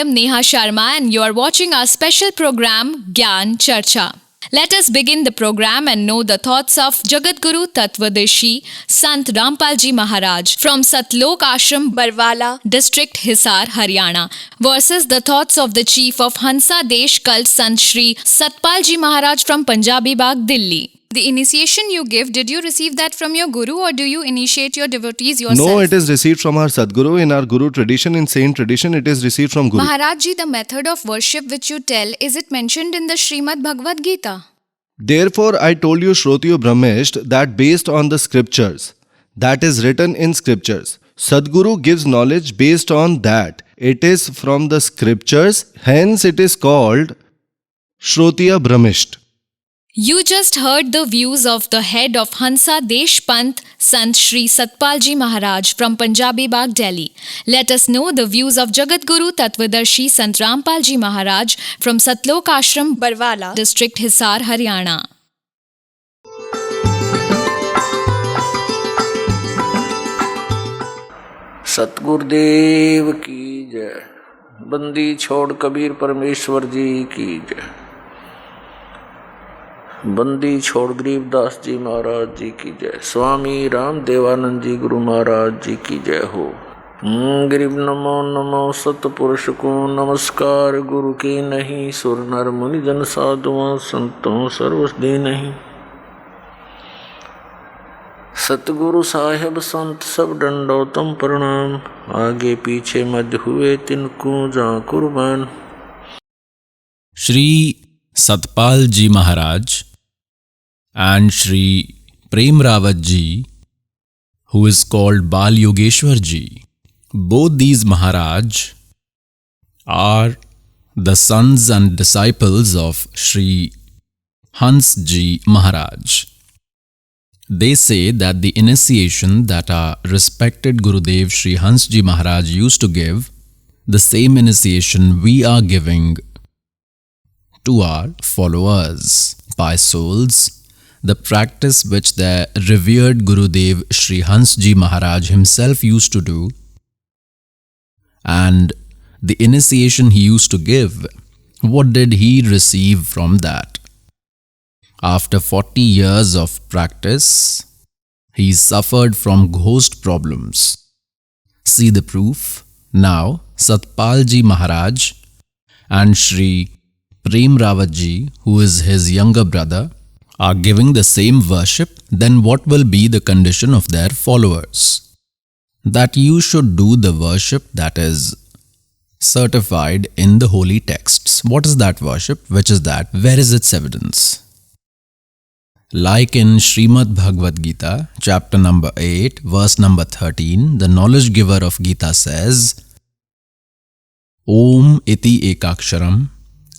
am Neha Sharma and you are watching our special program Gyan Charcha. Let us begin the program and know the thoughts of Jagadguru Tattvadarshi Sant Rampalji Maharaj from Satlok Ashram Barwala district Hisar Haryana versus the thoughts of the chief of Hansa Desh Cult Sant Shri Satpalji Maharaj from Punjabi Bagh, Delhi. The initiation you give, did you receive that from your guru or do you initiate your devotees yourself? No, it is received from our Sadguru. In our Guru tradition, in saint tradition, it is received from Guru. Maharaj ji, the method of worship which you tell, is it mentioned in the Srimad Bhagavad Gita? Therefore, I told you, Shrotiyo Brahmisht, that based on the scriptures, that is written in scriptures, Sadguru gives knowledge based on that. It is from the scriptures, hence it is called Shrotiya Brahmisht. You just heard the views of the head of Hansa Desh Panth, Sant Shri Satpalji Maharaj from Punjabi Bagh, Delhi. Let us know the views of Jagadguru Tattvadarshi Sant Rampalji Maharaj from Satlok Ashram Barwala district Hisar Haryana. Satgurudev की जय। बंदी छोड़ कबीर परमेश्वर जी की जय। बंदी छोड़ गरीबदास जी महाराज जी की जय। स्वामी राम देवानंद जी गुरु महाराज जी की जय हो। गरीब नमो नमो सतपुरुष को नमस्कार। गुरु की नहीं सुर नर मुनि जन साधुओं संतों सर्वसदी नहीं। सतगुरु साहेब संत सब दंडोतम प्रणाम। आगे पीछे मध्य हुए तिनको जा कुर्बान। Shri Satpal Ji Maharaj and Shri Prem Rawat Ji, who is called Bal Yogeshwar Ji, both these Maharaj are the sons and disciples of Shri Hans Ji Maharaj. They say that the initiation that our respected Gurudev Shri Hans Ji Maharaj used to give, the same initiation we are giving to our followers by souls, the practice which their revered Gurudev Shri Hans Ji Maharaj himself used to do, and the initiation he used to give, what did he receive from that? After 40 years of practice, he suffered from ghost problems. See the proof. Now, Satpal Ji Maharaj and Shri Prem Rawat Ji, who is his younger brother, are giving the same worship, then what will be the condition of their followers? That you should do the worship that is certified in the holy texts. What is that worship? Which is that? Where is its evidence? Like in Srimad Bhagavad Gita, chapter number 8, verse number 13, the knowledge giver of Gita says, Om iti ekaksharam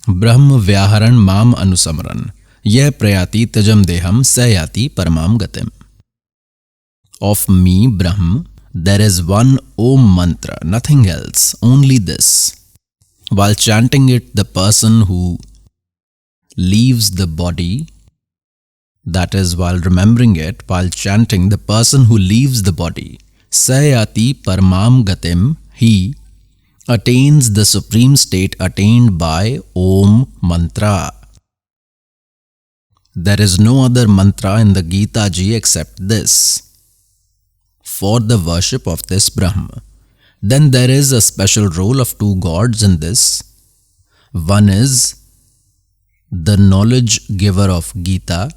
Brahm Vyaharan Mam Anusamran Yeh Prayati Tajam Deham Sayati Paramam Gatim. Of me, Brahm, there is one Om mantra, nothing else, only this. While chanting it, the person who leaves the body, that is, while remembering it, while chanting, the person who leaves the body, Sayati Paramam Gatim, he attains the supreme state attained by Om mantra. There is no other mantra in the Gita Ji except this, for the worship of this Brahma. Then there is a special role of two gods in this. One is the knowledge giver of Gita,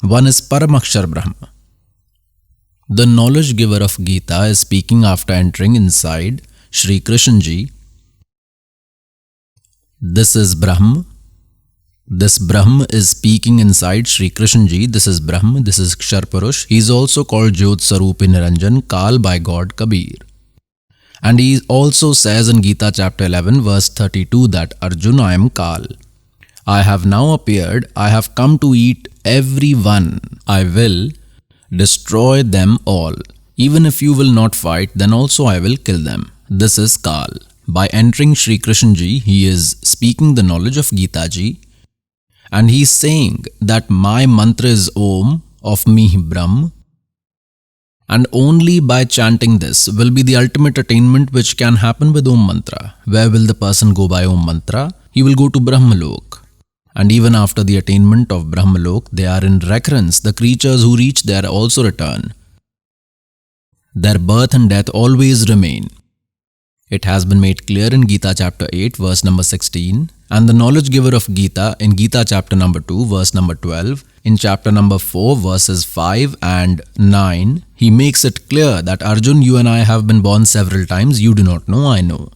one is Paramakshar Brahma. The knowledge giver of Gita is speaking after entering inside Shri Krishna Ji. This is Brahma. This Brahma is speaking inside Shri Krishna Ji. This is Brahma. This is Kshar Purush. He is also called Jyot Sarupi Niranjan, Kal by God Kabir. And he also says in Gita chapter 11 verse 32 that Arjuna, I am Kal. I have now appeared. I have come to eat everyone. I will destroy them all. Even if you will not fight, then also I will kill them. This is Kal. By entering Shri Krishna Ji, he is speaking the knowledge of Gita Ji. And he is saying that my mantra is Om, of me Brahm. And only by chanting this will be the ultimate attainment which can happen with Om Mantra. Where will the person go by Om Mantra? He will go to Brahmalok. And even after the attainment of Brahmalok, they are in recurrence. The creatures who reach there also return. Their birth and death always remain. It has been made clear in Gita chapter 8, verse number 16, and the knowledge giver of Gita in Gita chapter number 2, verse number 12, in chapter number 4, verses 5 and 9, he makes it clear that Arjun, you and I have been born several times, you do not know, I know.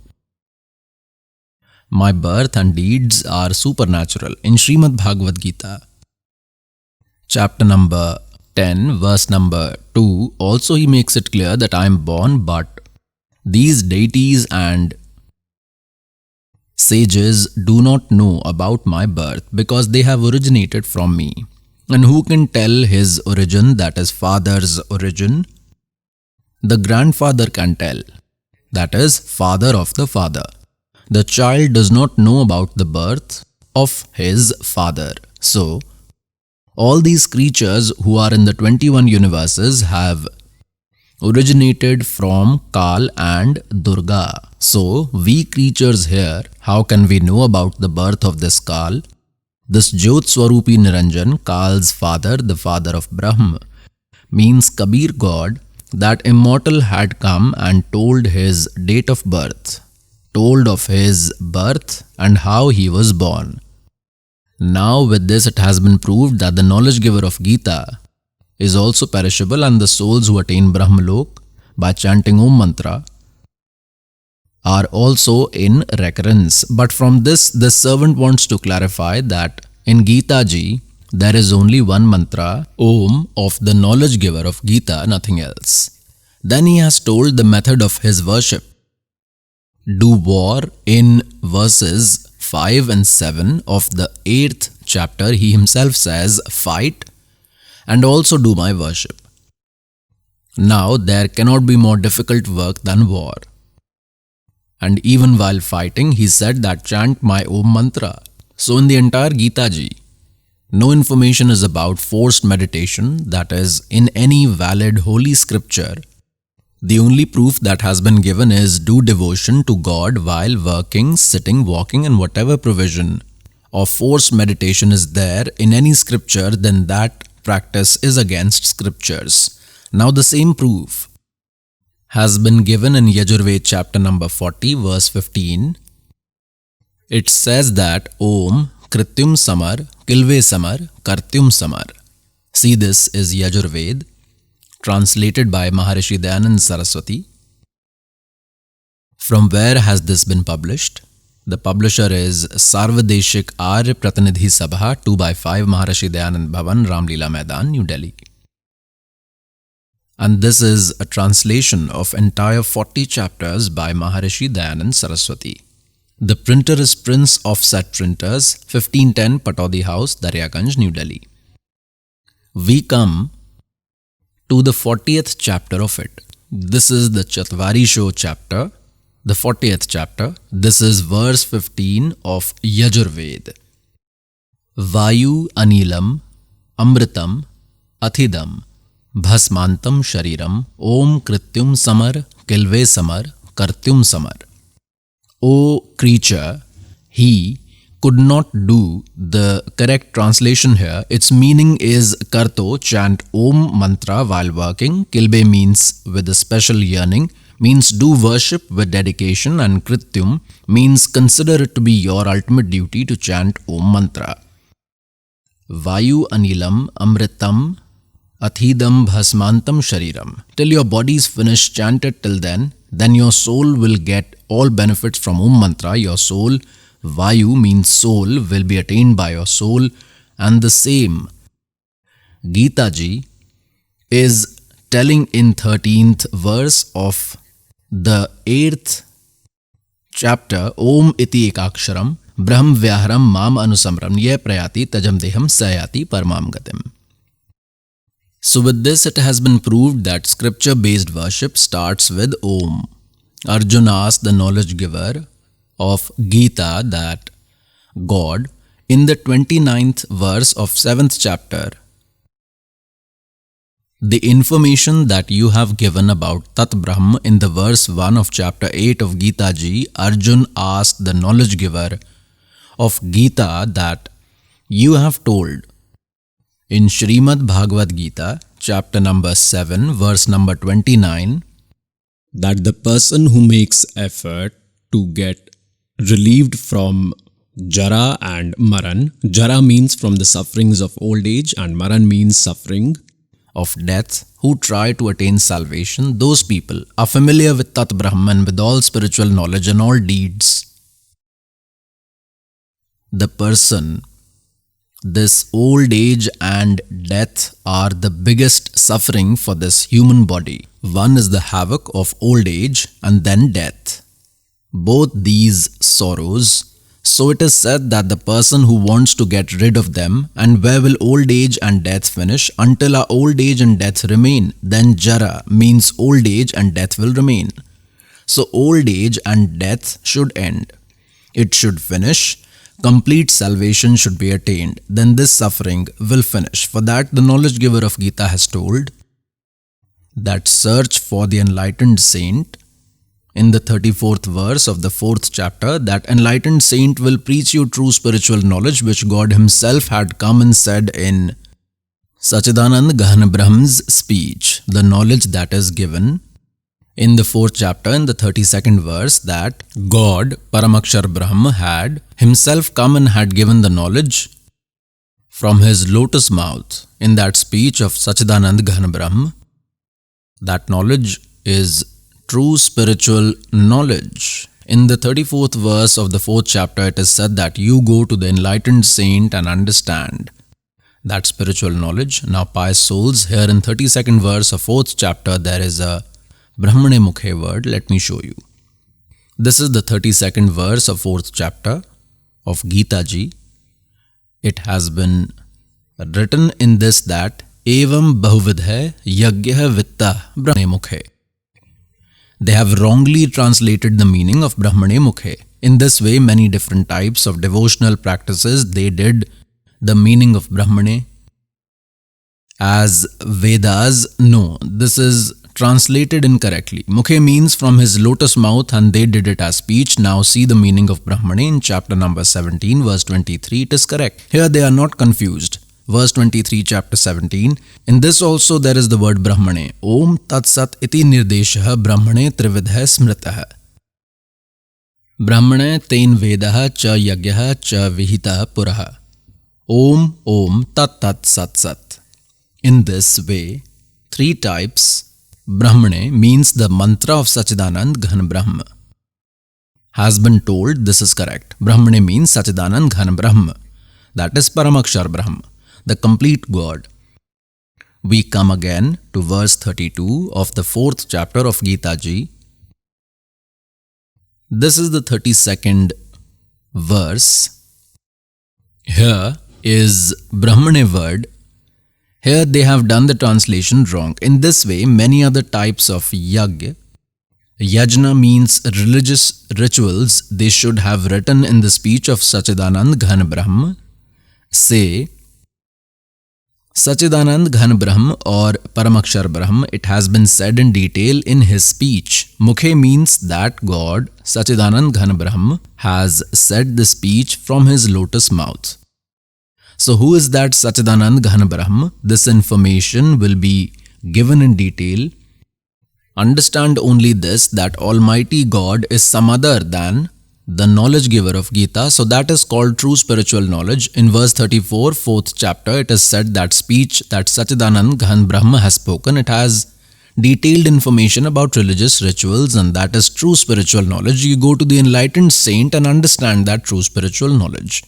My birth and deeds are supernatural. In Srimad Bhagavad Gita, chapter number 10, verse number 2, also he makes it clear that I am born, but these deities and sages do not know about my birth because they have originated from me. And who can tell his origin, that is father's origin? The grandfather can tell, that is father of the father. The child does not know about the birth of his father. So, all these creatures who are in the 21 universes have originated from Kal and Durga. So, we creatures here, how can we know about the birth of this Kal? This Jyot Swarupi Niranjan, Kal's father, the father of Brahm, means Kabir God, that immortal had come and told his date of birth, told of his birth and how he was born. Now with this it has been proved that the knowledge giver of Gita is also perishable, and the souls who attain Brahmalok by chanting Om Mantra are also in recurrence. But from this servant wants to clarify that in Gita ji, there is only one mantra, Om, of the knowledge giver of Gita, nothing else. Then he has told the method of his worship. Do war in verses 5 and 7 of the 8th chapter. He himself says, fight and also do my worship. Now there cannot be more difficult work than war. And even while fighting, he said that chant my Om Mantra. So in the entire Gita ji, no information is about forced meditation, that is, in any valid holy scripture. The only proof that has been given is do devotion to God while working, sitting, walking, and whatever provision of forced meditation is there in any scripture, then that practice is against scriptures. Now the same proof has been given in Yajurved chapter number 40, verse 15. It says that Om Krityum Samar Kilve Samar Kartyum Samar. See, this is Yajurved, translated by Maharishi Dayanand Saraswati. From where has this been published? The publisher is Sarvadeshik Arya Pratinidhi Sabha, 2/5 Maharishi Dayanand Bhavan, Ramlila Maidan, New Delhi. And this is a translation of entire 40 chapters by Maharishi Dayanand Saraswati. The printer is Prince Offset Printers, 1510 Pataudi House, Daryaganj, New Delhi. We come to the 40th chapter of it. This is the Chatvarisho chapter, the 40th chapter. This is verse 15 of Yajurved. Vayu Anilam Amritam Athidam Bhasmantam Shariram Om Krityum Samar Kilve Samar Kartyum Samar. O creature, he could not do the correct translation here. Its meaning is Karto, chant Om mantra while working. Kilbe means with a special yearning, means do worship with dedication, and Krityum means consider it to be your ultimate duty to chant Om mantra. Vayu Anilam Amritam Athidam Bhasmantam Shariram. Till your body is finished, chant it till then your soul will get all benefits from Om mantra. Your soul, Vayu means soul, will be attained by your soul, and the same Gita ji is telling in 13th verse of the 8th chapter, Om iti ekaksharam Brahm Vyaharam Mam Anusamram Ye Prayati Tajam Deham Sayati Paramam Gatim. So with this it has been proved that scripture-based worship starts with Om. Arjuna asked the knowledge giver of Gita that God, in the 29th verse of 7th chapter, The information that you have given about Tat Brahm in the verse 1 of chapter 8 of Gita Ji, Arjun asked the knowledge giver of Gita that you have told in Srimad Bhagavad Gita, chapter number 7, verse number 29, that the person who makes effort to get relieved from Jara and Maran, Jara means from the sufferings of old age and Maran means suffering of death, who try to attain salvation, those people are familiar with Tat Brahman, with all spiritual knowledge and all deeds. The person, this old age and death are the biggest suffering for this human body. One is the havoc of old age and then death. Both these sorrows. So it is said that the person who wants to get rid of them, and where will old age and death finish? Until our old age and death remain. Then Jara means old age and death will remain. So old age and death should end. It should finish. Complete salvation should be attained. Then this suffering will finish. For that the knowledge giver of Gita has told that search for the enlightened saint. In the 34th verse of the 4th chapter, that enlightened saint will preach you true spiritual knowledge which God himself had come and said in Sachidanand Gahana Brahm's speech, the knowledge that is given in the 4th chapter in the 32nd verse, that God, Paramakshar Brahma, had himself come and had given the knowledge from his lotus mouth in that speech of Sachidanand Gahana Brahma. That knowledge is true spiritual knowledge. In the 34th verse of the 4th chapter, it is said that you go to the enlightened saint and understand that spiritual knowledge. Now, pious souls, here in 32nd verse of 4th chapter, there is a Brahmane Mukhe word. Let me show you. This is the 32nd verse of 4th chapter of Gita Ji. It has been written in this that Evam Bahuvidha Yagya Vitta Brahmane Mukhe. They have wrongly translated the meaning of Brahmane Mukhe. In this way, many different types of devotional practices, they did the meaning of Brahmane as Vedas. No, this is translated incorrectly. Mukhe means from his lotus mouth and they did it as speech. Now see the meaning of Brahmane in chapter number 17, verse 23. It is correct. Here they are not confused. Verse 23, chapter 17. In this also there is the word Brahmane. Om Tat Sat iti nirdeshah Brahmane trividha smritah. Brahmane ten vedah cha yagyah cha vihita purah. Om Om Tat Tat Sat Sat. In this way, three types Brahmane means the mantra of Sachidanand Ghan Brahma has been told. This is correct. Brahmane means Sachidanand Ghan Brahma. That is Paramakshar Brahma, the complete God. We come again to verse 32 of the 4th chapter of Gita Ji. This is the 32nd verse. Here is Brahmane word. Here they have done the translation wrong. In this way, many other types of yajna, yajna means religious rituals, they should have written in the speech of Sachidanand Ghan Brahma. Say, Sachidanand Ghan Brahm or Paramakshar Brahm, it has been said in detail in his speech. Mukhe means that God, Sachidanand Ghan Brahm, has said the speech from his lotus mouth. So who is that Sachidanand Ghan Brahm? This information will be given in detail. Understand only this, that Almighty God is some other than the knowledge giver of Gita. So that is called true spiritual knowledge. In verse 34, 4th chapter, it is said that speech that Sachidanand Ghan Brahma has spoken, it has detailed information about religious rituals, and that is true spiritual knowledge. You go to the enlightened saint and understand that true spiritual knowledge.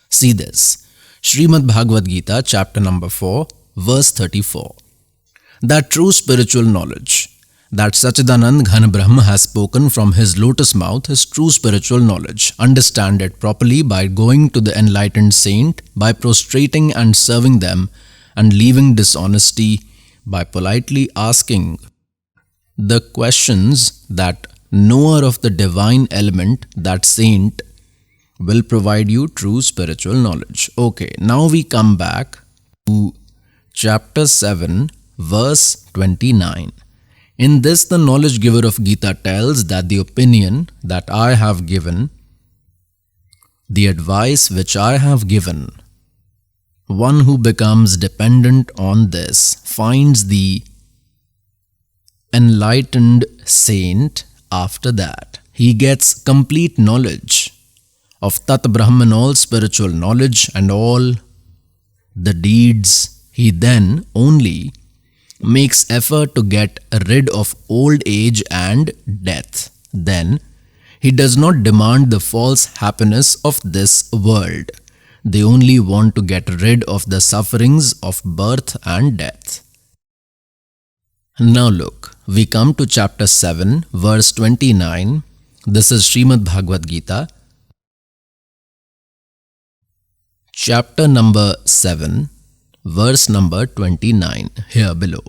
See this. Srimad Bhagavad Gita, chapter number 4, verse 34. That true spiritual knowledge that Sachidanand Ghan Brahma has spoken from his lotus mouth is true spiritual knowledge. Understand it properly by going to the enlightened saint, by prostrating and serving them, and leaving dishonesty by politely asking the questions that knower of the divine element, that saint, will provide you true spiritual knowledge. Okay, now we come back to chapter 7, verse 29. In this, the knowledge giver of Gita tells that the opinion that I have given, the advice which I have given, one who becomes dependent on this finds the enlightened saint after that. He gets complete knowledge of Tat Brahman, all spiritual knowledge and all the deeds. He then only makes effort to get rid of old age and death. Then he does not demand the false happiness of this world. They only want to get rid of the sufferings of birth and death. Now look, we come to chapter 7, verse 29. This is Srimad Bhagavad Gita, chapter number 7, verse number 29, here below.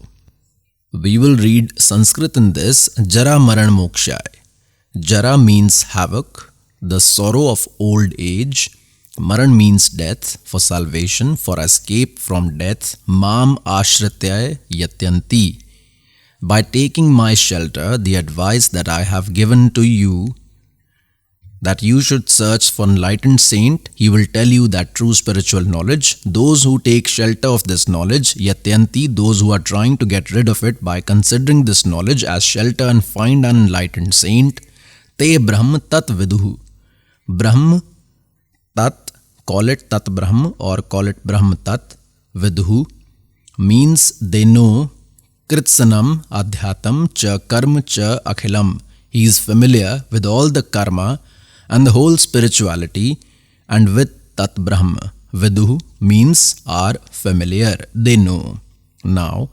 We will read Sanskrit in this. Jara Maran Mokshay. Jara means havoc, the sorrow of old age. Maran means death, for salvation, for escape from death. Mam ashrityay yatyanti. By taking my shelter, the advice that I have given to you, that you should search for enlightened saint, he will tell you that true spiritual knowledge. Those who take shelter of this knowledge, yatyanti, those who are trying to get rid of it by considering this knowledge as shelter and find an enlightened saint, te brahm tat viduhu. Brahm tat, call it tat brahm or call it brahm tat. Viduhu means they know. Kritsanam adhyatam cha karma cha akhilam. He is familiar with all the karma and the whole spirituality, and with tat brahma. Viduhu means are familiar, they know. Now,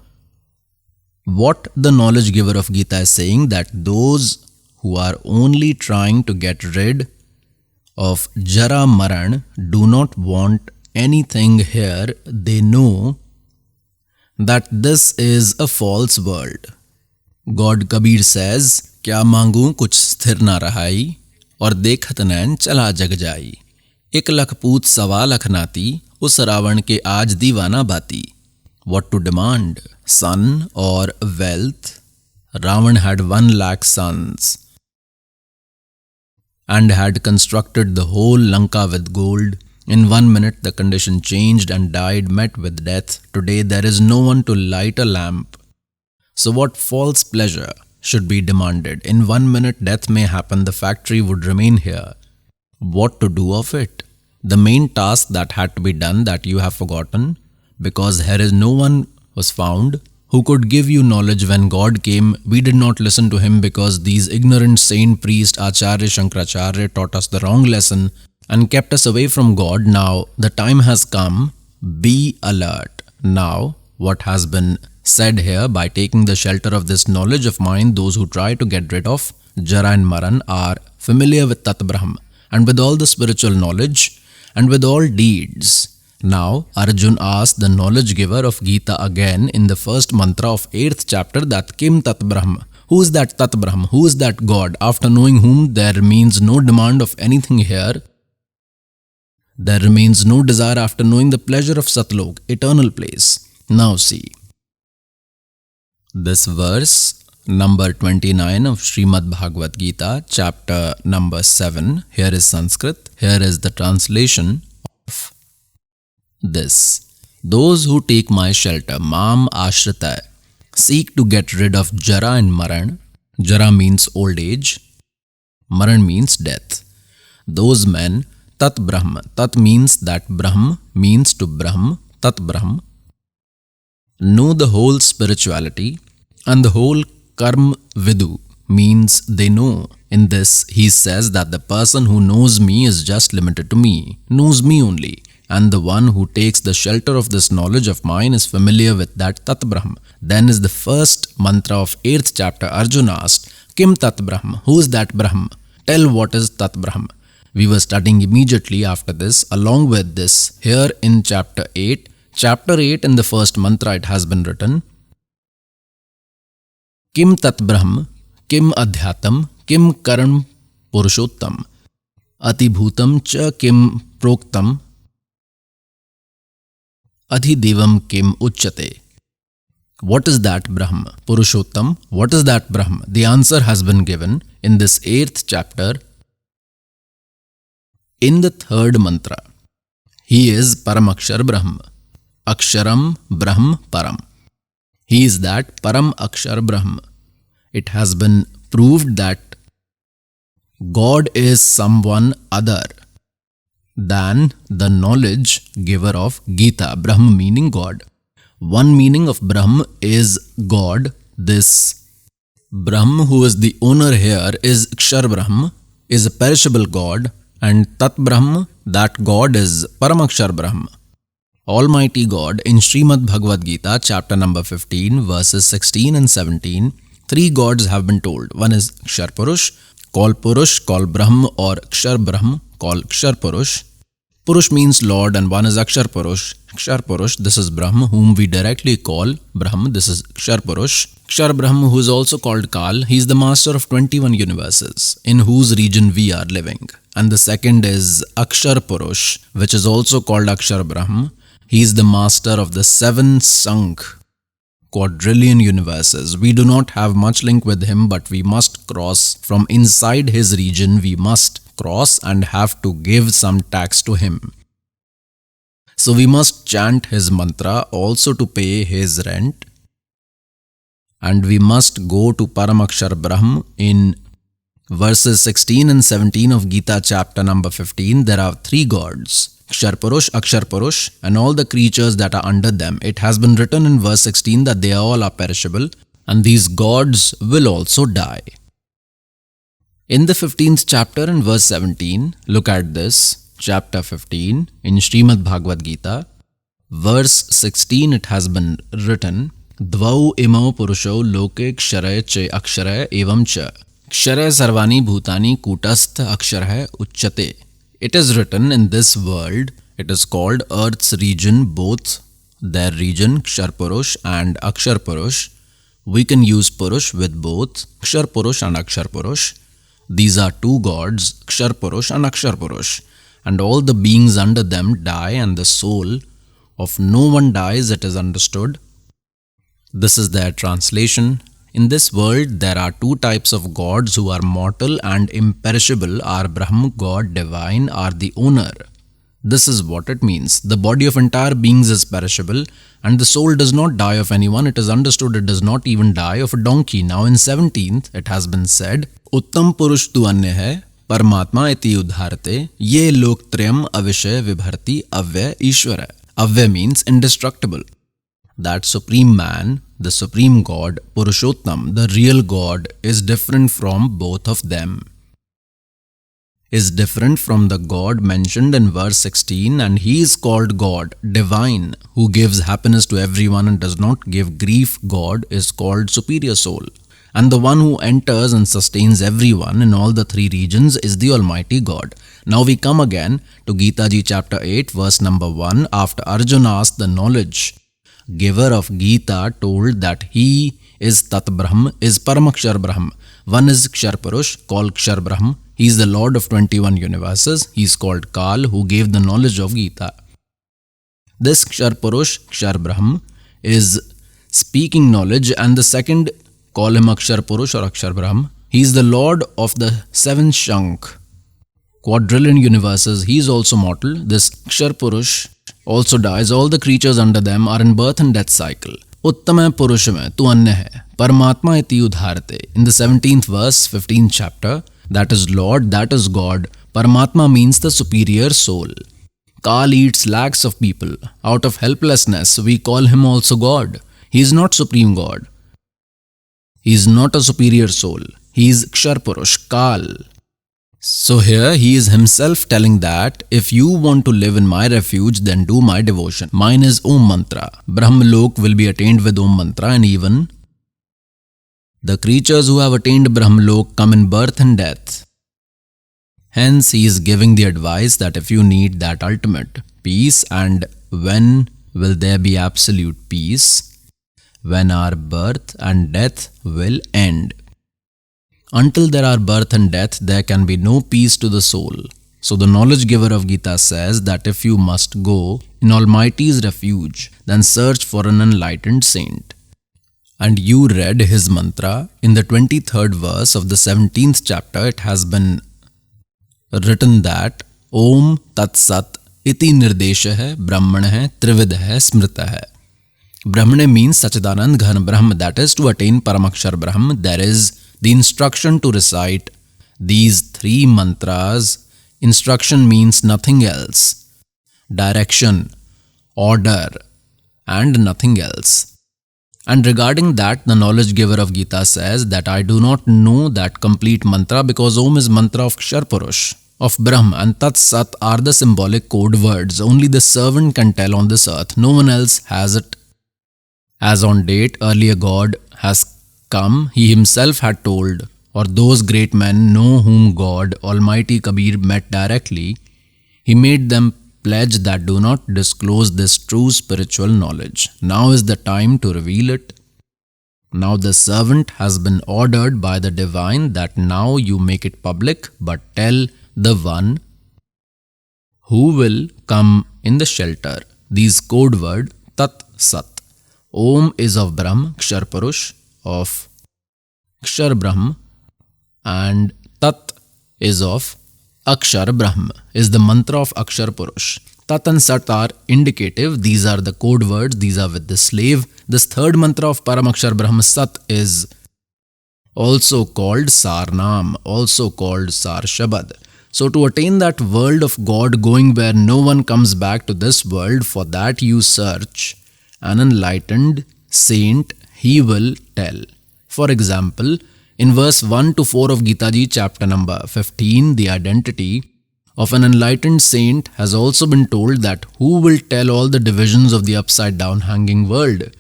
what the knowledge giver of Gita is saying, that those who are only trying to get rid of Jara Maran do not want anything here. They know that this is a false world. God Kabir says, क्या मांगू कुछ स्थिर ना रहाई, और देखत नैन चला जग जाई. 1 लाख पूत 1.25 लाख नाती, उस रावण के आज दीवाना बाती. What to demand? Son or wealth? Ravan had 1 lakh sons and had constructed the whole Lanka with gold. In 1 minute the condition changed and died, met with death. Today there is no one to light a lamp. So what false pleasure should be demanded? In 1 minute death may happen, the factory would remain here. What to do of it? The main task that had to be done, that you have forgotten, because here is no one was found who could give you knowledge. When God came, we did not listen to him because these ignorant saint priest Acharya Shankaracharya taught us the wrong lesson and kept us away from God. Now the time has come. Be alert. Now what has been said here, by taking the shelter of this knowledge of mine, those who try to get rid of Jara and Maran are familiar with Tat Brahm and with all the spiritual knowledge and with all deeds. Now Arjun asked the knowledge giver of Gita again in the first mantra of 8th chapter that Kim Tat Brahm. Who is that Tat Brahm? Who is that God? After knowing whom, there remains no demand of anything here. There remains no desire after knowing the pleasure of Satlok, eternal place. Now see. This verse number 29 of Srimad Bhagavad Gita, chapter number 7. Here is Sanskrit. Here is the translation of this. Those who take my shelter, Mam Ashrita, seek to get rid of Jara and Maran. Jara means old age. Maran means death. Those men, Tat Brahma. Tat means that Brahm means to Brahm. Tat Brahm. Know the whole spirituality and the whole Karm Vidu means they know. In this, he says that the person who knows me is just limited to me, knows me only. And the one who takes the shelter of this knowledge of mine is familiar with that Tat Brahm. Then is the first mantra of 8th chapter. Arjuna asked, Kim Tat Brahm? Who is that Brahm? Tell what is Tat Brahm. We were studying immediately after this, along with this, here in chapter 8. Chapter 8 in the first mantra it has been written, Kim Tat Brahm, Kim Adhyatam, Kim Karan Purushottam, Atibhutam Cha Kim Proktam, Adhidevam Kim Uchyate. What is that Brahm? Purushottam, what is that Brahm? The answer has been given in this 8th chapter in the 3rd mantra. He is Paramakshar Brahm. Aksharam Brahm Param. He is that Param Akshar Brahm. It has been proved that God is someone other than the knowledge giver of Gita. Brahm meaning God. One meaning of Brahm is God. This Brahm, who is the owner here, is Kshar Brahm, is a perishable God, and Tat Brahm, that God, is Paramakshar Brahm. Almighty God. In Srimad Bhagavad Gita, chapter number 15, verses 16 and 17, 3 gods have been told. One is Kshar Purush, called Brahm, or Kshar Brahm, called Kshar Purush. Purush means Lord, and one is Akshar Purush. Kshar Purush, this is Brahm, whom we directly call Brahm. This is Kshar Purush. Kshar Brahm, who is also called Kal, he is the master of 21 universes, in whose region we are living. And the second is Akshar Purush, which is also called Akshar Brahm. He is the master of the 7 Sank, quadrillion universes. We do not have much link with him, but we must cross from inside his region. We must cross and have to give some tax to him. So we must chant his mantra also to pay his rent. And we must go to Paramakshar Brahm. In verses 16 and 17 of Gita chapter number 15, there are 3 gods. Kshar Purush, Akshar Purush, and all the creatures that are under them. It has been written in verse 16 that they all are perishable, and these gods will also die. In the 15th chapter and verse 17, look at this, chapter 15 in Srimad Bhagavad Gita, verse 16, it has been written, Dvau imau purusho loke kshare che akshare evam cha kshare sarvani bhutani kutastha akshare uchyate. It is written, in this world, it is called Earth's region, both their region, Kshar Purush and Akshar Purush. We can use Purush with both Kshar Purush and Akshar Purush. These are 2 gods, Kshar Purush and Akshar Purush. And all the beings under them die, and the soul of no one dies, it is understood. This is their translation. In this world, there are 2 types of gods who are mortal and imperishable. Our Brahm, God divine, are the owner. This is what it means. The body of entire beings is perishable, and the soul does not die of anyone. It is understood it does not even die of a donkey. Now in 17th, it has been said, Uttam Purush tu anya hai, Paramatma iti udharate, ye lok trayam avishay vibharti avya ishvara. Avya means indestructible. That supreme man, the supreme God, Purushottam, the real God, is different from both of them. Is different from the God mentioned in verse 16, and he is called God, divine, who gives happiness to everyone and does not give grief. God is called superior soul. And the one who enters and sustains everyone in all the 3 regions is the Almighty God. Now we come again to Gita Ji chapter 8, verse number 1. After Arjuna asked, the knowledge giver of Gita told that he is Tat Brahm, is Paramakshar Brahm. One is Kshar Purush, called Kshar Brahm. He is the Lord of 21 universes. He is called Kal, who gave the knowledge of Gita. This Kshar Purush, Kshar Brahm, is speaking knowledge, and the second, call him Akshar Purush or Akshar Brahm. He is the Lord of the 7 Shank, quadrillion universes. He is also mortal. This Kshar Purush also dies. All the creatures under them are in birth and death cycle. Uttama Purushame tu anya hai, Paramatma iti udharate. In the 17th verse, 15th chapter, that is Lord, that is God. Paramatma means the superior soul. Kal eats lakhs of people. Out of helplessness, we call him also God. He is not supreme God. He is not a superior soul. He is Kshar Purush, Kal. So here he is himself telling that if you want to live in my refuge, then do my devotion. Mine is Om Mantra. Brahmalok will be attained with Om Mantra, and even the creatures who have attained Brahmalok come in birth and death. Hence he is giving the advice that if you need that ultimate peace, and when will there be absolute peace? When our birth and death will end. Until there are birth and death, there can be no peace to the soul. So the knowledge giver of Gita says that if you must go in Almighty's refuge, then search for an enlightened saint. and you read his mantra, in the 23rd verse of the 17th chapter, it has been written that Om Tat Sat iti nirdeshah brahmanah trividha smritah. Brahmane means Sachidanand Ghan Brahm, that is to attain Paramakshar Brahm. There is the instruction to recite these three mantras. Instruction means nothing else. Direction, order, and nothing else. And regarding that, the knowledge giver of Gita says that I do not know that complete mantra because Om is mantra of Kshar Purush, of Brahm, and Tat Sat are the symbolic code words. Only the servant can tell on this earth. No one else has it. As on date, earlier God has come, he himself had told, or those great men know whom God, Almighty Kabir, met directly, he made them pledge that do not disclose this true spiritual knowledge. Now is the time to reveal it. Now the servant has been ordered by the divine that now you make it public, but tell the one who will come in the shelter. These code word Tat Sat. Om is of Brahm, Kshar Purush, of Kshar Brahm, and Tat is of Akshar Brahm, is the mantra of Akshar Purush. Tat and Sat are indicative, these are the code words, these are with the slave. This third mantra of Paramakshar Brahm, Sat, is also called Sarnam, also called Sar Shabad. So to attain that world of God going where no one comes back to this world, for that you search an enlightened saint, he will tell. For example, in verse 1 to 4 of Gita Ji, chapter number 15, the identity of an enlightened saint has also been told that who will tell all the divisions of the upside down hanging world.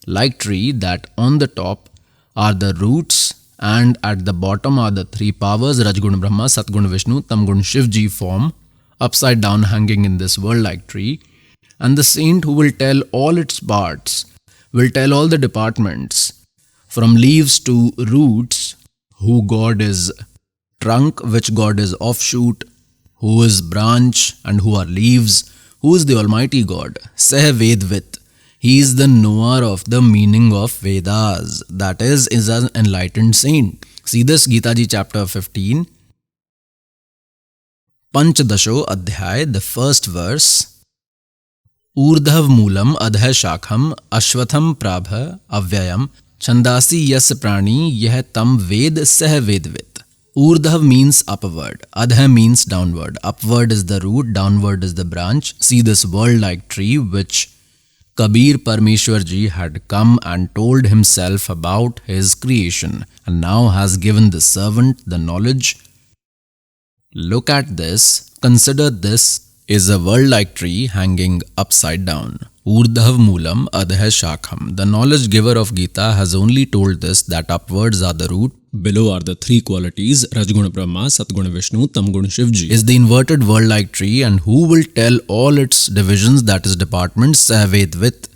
Like tree, that on the top are the roots and at the bottom are the three powers, Rajgun Brahma, Satgun Vishnu, Tamgun Shivji form, upside down hanging in this world like tree. And the saint who will tell all its parts, will tell all the departments, from leaves to roots, who God is trunk, which God is offshoot, who is branch and who are leaves, who is the Almighty God. Seh Vedvit. He is the knower of the meaning of Vedas, that is an enlightened saint. See this Gita Ji chapter 15, Panchadasho Adhyay, the first verse. Urdhav Moolam Adha Shakham Ashwatham Prabha Avyayam Chandasi Yas Prani Yeh Tam Ved Seh Vedvit. Urdhav means upward, Adha means downward. Upward is the root, downward is the branch. See this world-like tree which Kabir Parmeshwar Ji had come and told himself about his creation and now has given the servant the knowledge. Look at this, consider this is a world-like tree hanging upside down. Urdhav Moolam Adha Shakham. The knowledge giver of Gita has only told this, that upwards are the root, Below are the three qualities, Rajguna Brahma, Satguna Vishnu, Tamguna Shivji. is the inverted world-like tree, and who will tell all its divisions, that is departments, Sahavedvit.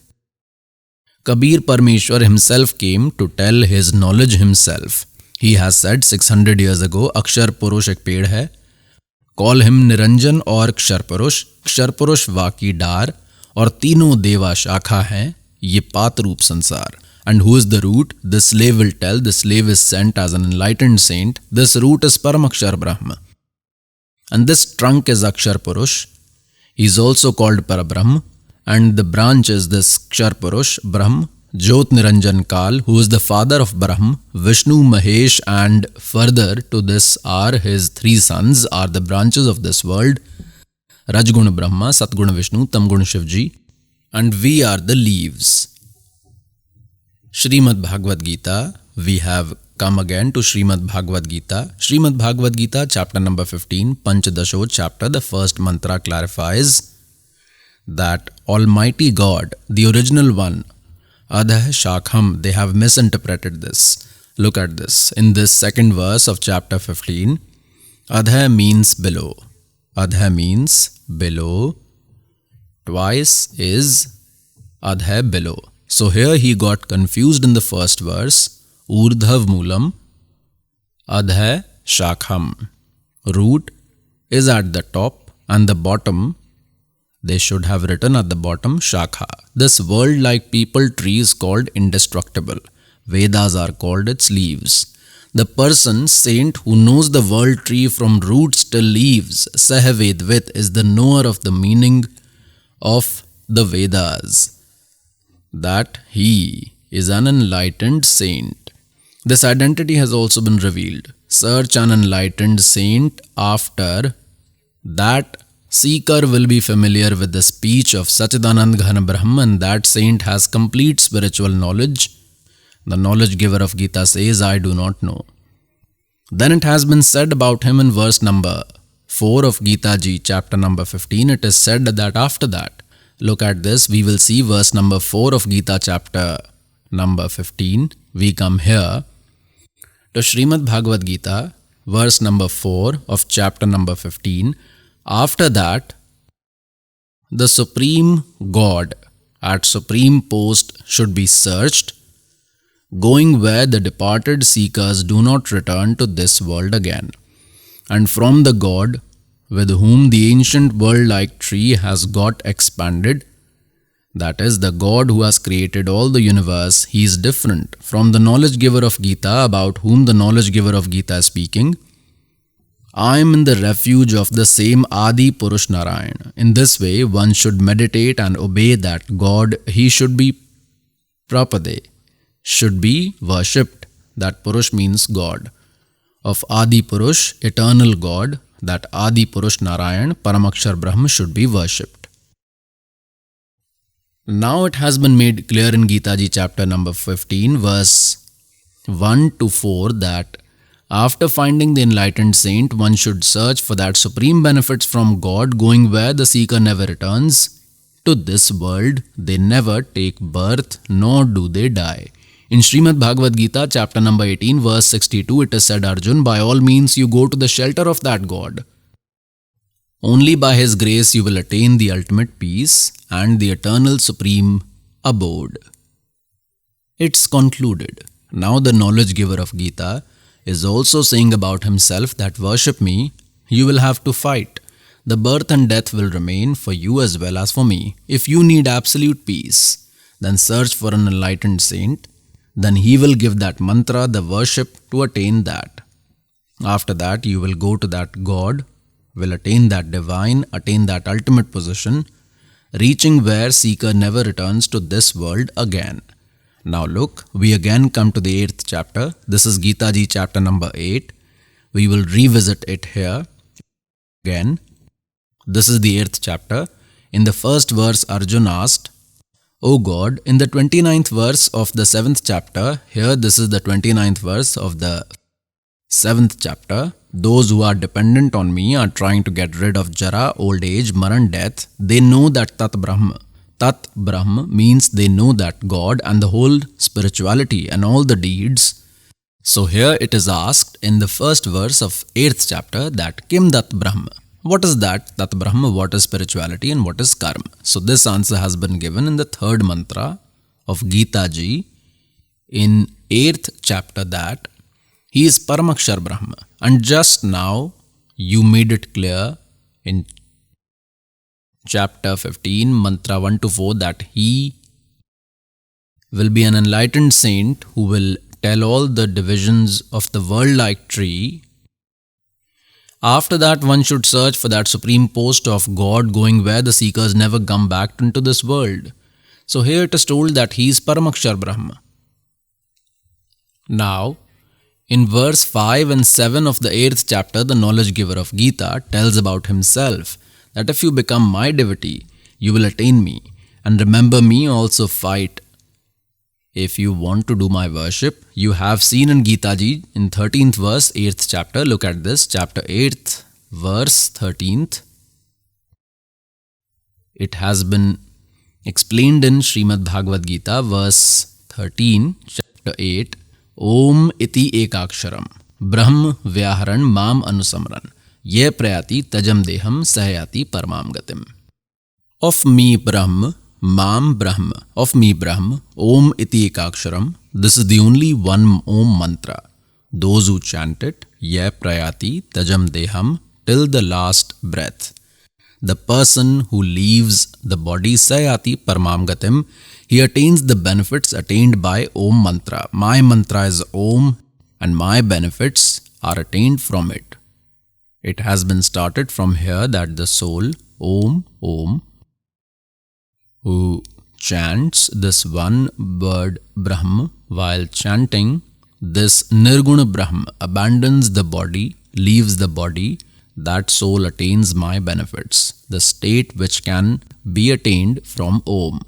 Kabir Parmeshwar himself came to tell his knowledge himself. He has said 600 years ago, Akshar Purush ek ped hai. Call him Niranjan or Kshar Purush. Kshar Purush वाकी डार और तीनों देवा शाखा हैं, ये पात रूप संसार. And who is the root? The slave will tell. The slave is sent as an enlightened saint. This root is Paramakshar Brahma. And this trunk is Akshar Purush. He is also called Parabrahm. And the branch is this Kshar Purush, Brahm, Jyot Niranjan Kal, who is the father of Brahm, Vishnu, Mahesh, and further to this are his three sons, are the branches of this world, Rajguna Brahma, Satguna Vishnu, Tamguna Shivji, and we are the leaves. Srimad Bhagavad Gita, we have come again to Srimad Bhagavad Gita. Srimad Bhagavad Gita, chapter number 15, Panchadasho chapter, the first mantra clarifies that Almighty God, the original one, Adha Shakham, they have misinterpreted this. Look at this. In this second verse of chapter 15, Adha means below. Adha means below. Twice is Adha below. So here he got confused in the first verse. Urdhav Moolam, Adha Shakham. Root is at the top and the bottom. They should have written at the bottom Shakha. This world-like people tree is called indestructible. Vedas are called its leaves. The person, saint, who knows the world tree from roots till leaves, Sahavedvit, is the knower of the meaning of the Vedas, that he is an enlightened saint. This identity has also been revealed. Search an enlightened saint, after that seeker will be familiar with the speech of Sachidanand Ghana Brahman, and that saint has complete spiritual knowledge. The knowledge giver of Gita says, I do not know. Then it has been said about him in verse number 4 of Gita Ji, chapter number 15. It is said that after that, look at this, we will see verse number 4 of Gita chapter number 15. We come here to Srimad Bhagavad Gita, verse number 4 of chapter number 15. After that, the Supreme God at Supreme Post should be searched, going where the departed seekers do not return to this world again. And from the God with whom the ancient world-like tree has got expanded, that is, the God who has created all the universe, he is different from the knowledge giver of Gita, about whom the knowledge giver of Gita is speaking. I am in the refuge of the same Adi Purush Narayan. In this way, one should meditate and obey that God. He should be Prapade, should be worshipped. That Purush means God. Of Adi Purush, eternal God, that Adi Purush Narayan, Paramakshar Brahma, should be worshipped. Now it has been made clear in Gita Ji chapter number 15, verse 1 to 4, that after finding the enlightened saint, one should search for that supreme benefits from God, going where the seeker never returns to this world. They never take birth, nor do they die. In Srimad Bhagavad Gita, chapter number 18, verse 62, it is said, Arjun, by all means you go to the shelter of that God. Only by His grace you will attain the ultimate peace and the eternal supreme abode. It's concluded. Now the knowledge giver of Gita is also saying about himself that worship me, you will have to fight. The birth and death will remain for you as well as for me. If you need absolute peace, then search for an enlightened saint. Then he will give that mantra, the worship, to attain that. After that, you will go to that God, will attain that divine, attain that ultimate position, reaching where seeker never returns to this world again. Now look, we again come to the 8th chapter. This is Gita Ji chapter number 8. We will revisit it here again. This is the 8th chapter. In the first verse, Arjun asked, O God, in the 29th verse of the 7th chapter, here this is the 29th verse of the 7th chapter, those who are dependent on me are trying to get rid of Jara, old age, Maran, death. They know that Tat Brahma. Tat Brahma means they know that God and the whole spirituality and all the deeds. So here it is asked in the first verse of 8th chapter that Kim Dat Brahma. What is that? Tat Brahma, what is spirituality and what is karma? So this answer has been given in the 3rd mantra of Gita Ji in 8th chapter, that he is Paramakshar Brahma. And just now you made it clear in chapter 15, mantra 1 to 4, that he will be an enlightened saint who will tell all the divisions of the world-like tree. After that, one should search for that supreme post of God, going where the seekers never come back into this world. So here it is told that he is Paramakshar Brahma. Now, in verse 5 and 7 of the 8th chapter, the knowledge giver of Gita tells about himself that if you become my devotee, you will attain me, and remember me, also fight. If you want to do my worship, you have seen in Gita Ji in 13th verse, 8th chapter, look at this, chapter 8th verse 13th. It has been explained in Srimad Bhagavad Gita, verse 13, chapter 8, Om iti ekaksharam, Brahm vyaharan mam anusamran, ye prayati tajam deham sahayati paramam gatim. Of me Brahm, Mam Brahm, of me Brahm, Om iti ekaksharam. This is the only one Om mantra. Those who chant it, ye prayati tajam deham, till the last breath. The person who leaves the body sayati paramam gatim, he attains the benefits attained by Om mantra. My mantra is Om and my benefits are attained from it. It has been started from here that the soul, Om, who chants this one word Brahm, while chanting this Nirguna Brahm, abandons the body, leaves the body, that soul attains my benefits, the state which can be attained from Om.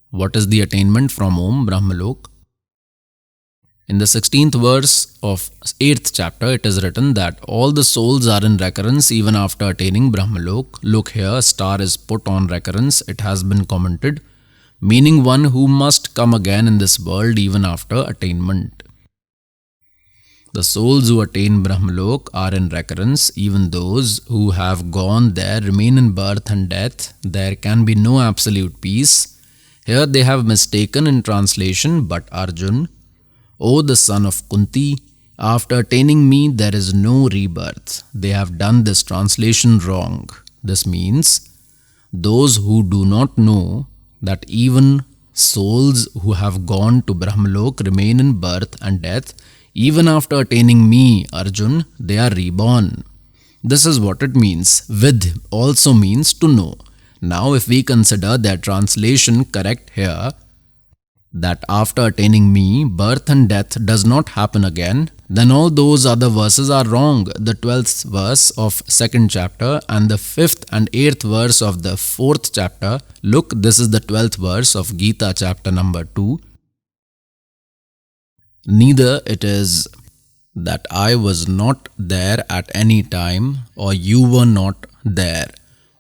What is the attainment from Om, Brahmalok? In the 16th verse of 8th chapter, it is written that all the souls are in recurrence even after attaining Brahmalok. Look here, a star is put on recurrence. It has been commented, meaning one who must come again in this world even after attainment. The souls who attain Brahmalok are in recurrence. Even those who have gone there remain in birth and death. There can be no absolute peace. Here they have mistaken in translation, but Arjun, O the son of Kunti, after attaining me there is no rebirth. They have done this translation wrong. This means those who do not know that even souls who have gone to Brahmalok remain in birth and death. Even after attaining me, Arjun, they are reborn. This is what it means. Vidh also means to know. Now if we consider their translation correct here, that after attaining me, birth and death does not happen again, then all those other verses are wrong. The 12th verse of 2nd chapter and the 5th and 8th verse of the 4th chapter. Look, this is the 12th verse of Gita chapter number 2. Neither it is that I was not there at any time, or you were not there,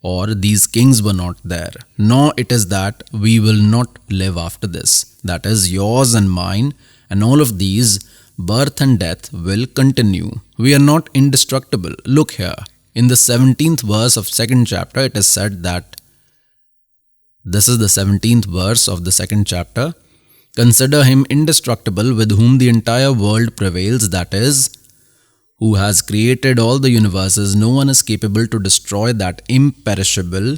or these kings were not there, nor it is that we will not live after this. That is yours and mine, and all of these, birth and death, will continue. We are not indestructible. Look here, in the 17th verse of 2nd chapter, it is said that, this is the 17th verse of the 2nd chapter, consider him indestructible with whom the entire world prevails, that is, who has created all the universes. No one is capable to destroy that imperishable.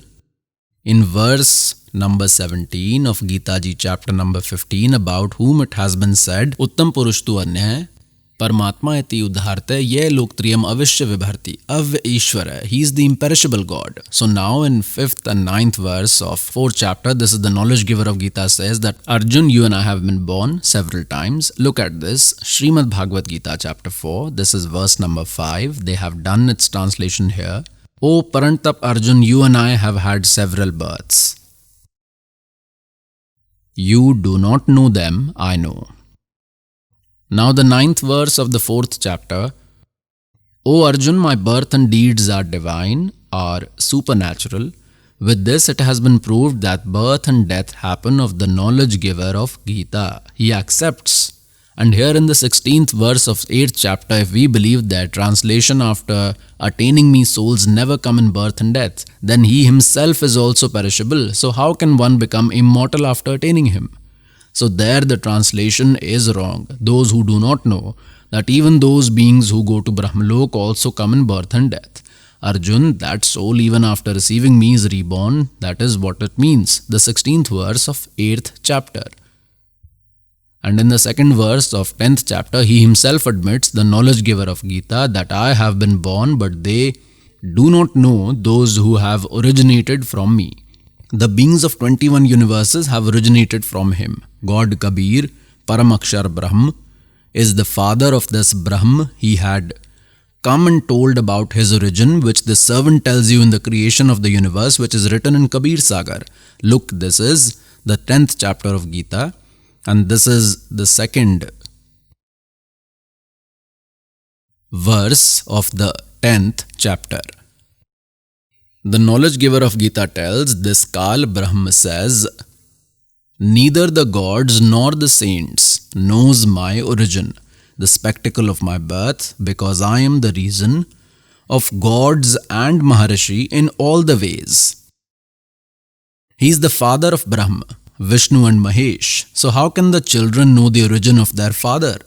In verse number 17 of Gita Ji chapter number 15, about whom it has been said, Uttam Purush tu anya hai, Paramatma iti udharte, ye loktriyam avishya vibharti, avya Ishvara. He is the imperishable God. So now in 5th and 9th verse of 4th chapter, this is the knowledge giver of Gita says that, Arjun, you and I have been born several times. Look at this, Srimad Bhagavad Gita chapter 4, this is verse number 5. They have done its translation here. O Parantap Arjun, you and I have had several births. You do not know them, I know. Now the 9th verse of the 4th chapter, O Arjun, my birth and deeds are divine, are supernatural. With this it has been proved that birth and death happen of the knowledge giver of Gita. He accepts. And here in the 16th verse of 8th chapter, if we believe that translation after attaining me souls never come in birth and death, then he himself is also perishable. So how can one become immortal after attaining him? So there the translation is wrong. Those who do not know that even those beings who go to Brahmalok also come in birth and death. Arjun, that soul even after receiving me is reborn. That is what it means. The 16th verse of 8th chapter. And in the 2nd verse of 10th chapter, he himself admits, the knowledge giver of Gita, that I have been born, but they do not know those who have originated from me. The beings of 21 universes have originated from him. God Kabir, Paramakshar Brahm, is the father of this Brahm. He had come and told about his origin, which the servant tells you in the creation of the universe, which is written in Kabir Sagar. Look, this is the 10th chapter of Gita, and this is the 2nd verse of the 10th chapter. The knowledge giver of Gita tells, this Kal Brahm says, neither the gods nor the saints knows my origin, the spectacle of my birth, because I am the reason of gods and Maharishi in all the ways. He is the father of Brahma, Vishnu and Mahesh. So how can the children know the origin of their father?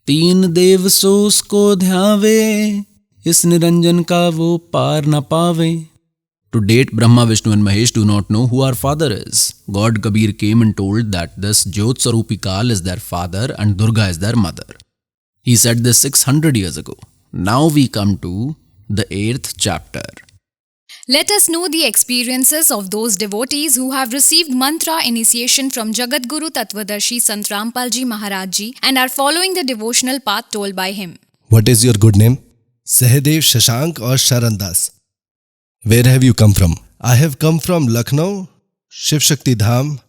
Teen dev so usko dhyave, is niranjan ka wo par na pave. To date, Brahma, Vishnu and Mahesh do not know who our father is. God Kabir came and told that this Jyot Sarupi Kal is their father and Durga is their mother. He said this 600 years ago. Now we come to the 8th chapter. Let us know the experiences of those devotees who have received mantra initiation from Jagadguru Tattvadarshi Sant Rampal Ji Maharaj Ji and are following the devotional path told by him. What is your good name? Sahadev, Shashank or Sharan Das? Where have you come from? I have come from Lucknow, Shiv Shakti Dham,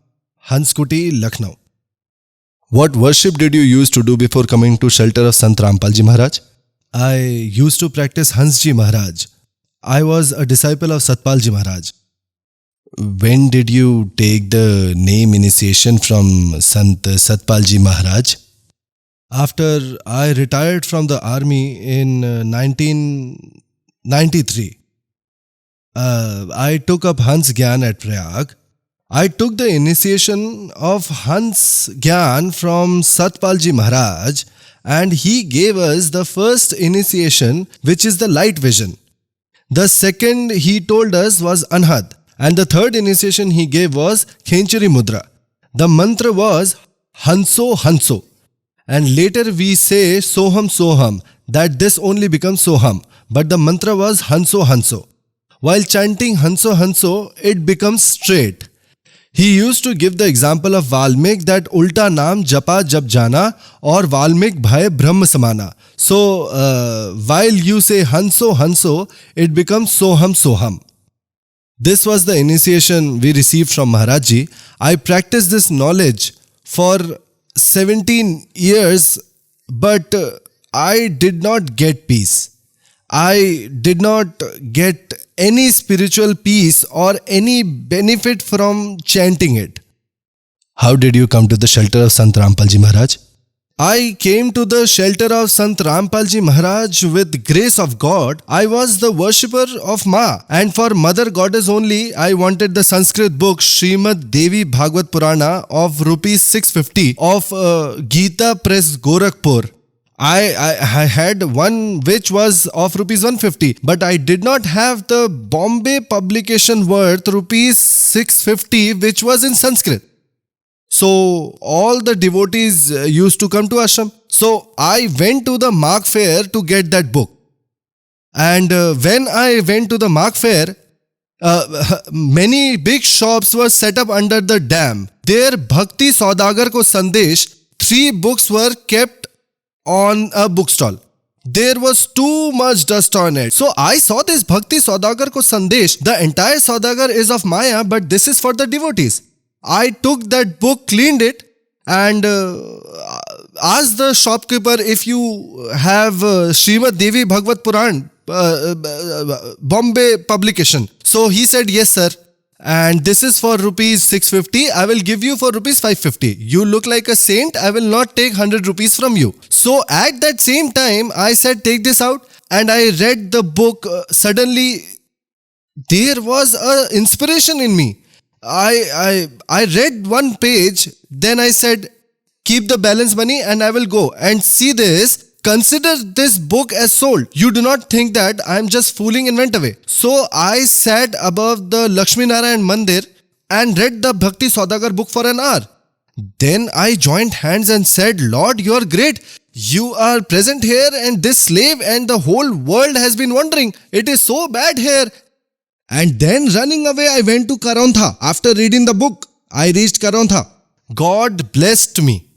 Hanskuti, Lucknow. What worship did you used to do before coming to shelter of Sant Rampal Ji Maharaj? I used to practice Hansji Maharaj. I was a disciple of Satpal Ji Maharaj. When did you take the name initiation from Sant Satpal Ji Maharaj? After I retired from the army in 1993. I took up Hans Gyan at Prayag. I took the initiation of Hans Gyan from Satpal Ji Maharaj, and he gave us the first initiation, which is the light vision. The second he told us was Anhad, and the third initiation he gave was Khenchari Mudra. The mantra was Hanso Hanso, and later we say Soham Soham, that this only becomes Soham, but the mantra was Hanso Hanso. While chanting Hanso Hanso, it becomes straight. He used to give the example of Valmik that ulta naam japa jab jana or Valmik bhai Brahma samana. So, while you say Hanso Hanso, it becomes Soham Soham. This was the initiation we received from Maharaj Ji. I practiced this knowledge for 17 years, but I did not get peace. I did not get any spiritual peace or any benefit from chanting it. How did you come to the shelter of Sant Rampal Ji Maharaj? I came to the shelter of Sant Rampal Ji Maharaj with grace of God. I was the worshipper of Ma, and for Mother Goddess only, I wanted the Sanskrit book Srimad Devi Bhagavad Purana of rupees 650 of Gita Press Gorakhpur. I had one which was of rupees 150, but I did not have the Bombay publication worth rupees 650, which was in Sanskrit. So all the devotees used to come to ashram. So I went to the Mark Fair to get that book. And when I went to the Mark Fair, many big shops were set up under the dam. There Bhakti Saudagar Ko Sandesh, 3 books were kept on a bookstall. There was too much dust on it. So I saw this Bhakti Saudagar Ko Sandesh. The entire Saudagar is of Maya, but this is for the devotees. I took that book, cleaned it, and asked the shopkeeper if you have Srimad Devi Bhagavad Puran, Bombay publication. So he said, yes sir. And this is for rupees 650. I will give you for rupees 550. You look like a saint. I will not take 100 rupees from you. So at that same time, I said, take this out. And I read the book. Suddenly, there was an inspiration in me. I read one page. Then I said, keep the balance money and I will go. And see this. Consider this book as sold. You do not think that I am just fooling and went away. So I sat above the Lakshmi Narayan Mandir and read the Bhakti Saudagar book for an hour. Then I joined hands and said, Lord, you are great. You are present here and this slave and the whole world has been wondering. It is so bad here. And then running away, I went to Karontha. After reading the book, I reached Karontha. God blessed me.